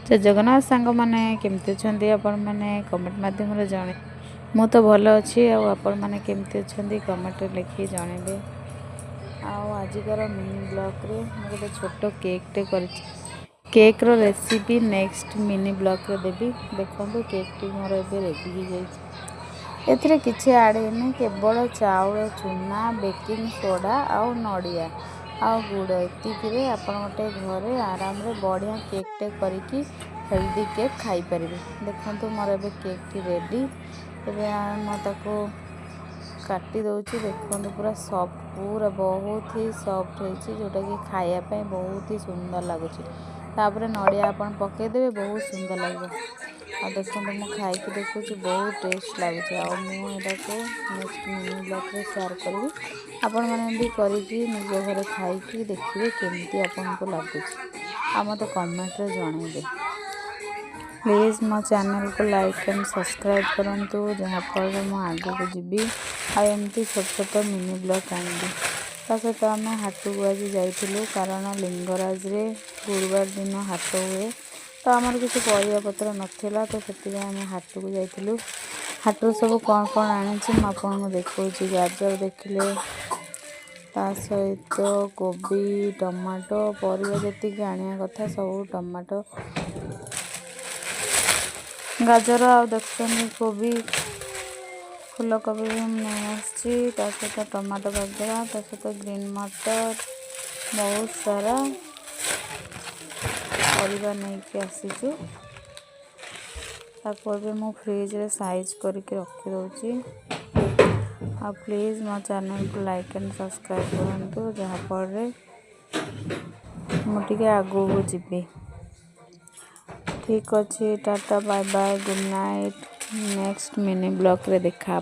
जय जगन्नाथ सांग मैंने केमती अच्छा आपण मैंने कमेंट मध्यम जन मु तो भल अच्छी आपण मैंने केमती अच्छा कमेंट लिखी जनइबे। आजिकार मिनी ब्लॉग रे मैं गोटे छोट केकटे कर केक रो रेसिपी नेक्स्ट मिनी ब्लॉग रे देवी। देखो केक टी मोर ए रेडी हो जाए। एथिरे किछि ऐड हेनी केवल चाउल चूना बेकिंग सोडा आउ नड़िया आउ गुड़ एतिकरे आपण गोटे घरे आराम रे बढ़िया केकटे करिकी हेल्दी केक खाई परिबे। देखंतु मोर एबे केक टी रेडी। एबे म ताको काटी दउची। देखंतु पूरा सॉफ्ट पूरा बहुत ही सॉफ्ट होईची जोटा कि खाया पे बहुत ही सुंदर लागुची। तापरे नड़िया आपण पके देबे बहुत सुंदर लागबो। आ देखंतु म खाई के देखुची बहुत टेस्ट लागुची। आ मु एटा को नेक्स्ट मिनी ब्लॉग रे शेयर करबी। आपण माने भी करिकी निज घरे खाई की देखिबे केमती आपन को लागुची। आ मते कमेंट रे जणाइबे। प्लीज मो चैनल को लाइक एंड सब्सक्राइब करंतु जहाँ फल मु आगु को जीबी। आ एमती छोट छोट मिनी ब्लॉग आनिबी। ता सहित आम हाट को आज जाइलु कारण लिंगराज रे गुरुवार दिन हाट हुए। तो आमर किसी परिया पत्र नथिला तो से आम हाट को जाइलु। हाट सब कौन कौन आनी आपको देखा। गाजर देखिले ता सहित कोबी टमाटो परिया जी आनिया कथा सब टमाटो गाजर आ देखते कोबी फूलकोबी भी नहीं सहित टमाटो गाजर ता सहित ग्रीन मटर बहुत सारा परिवा नहीं कि आसीचु। ताको भी मु फ्रिज रे साइज करके रखी दउची। आ प्लीज मो चैनल को लाइक एंड सब्सक्राइब करंतु जहाँ पर मुझे आगू को जीबी। ठीक अच्छे tata bye bye good night. Next mini blog रे देखा।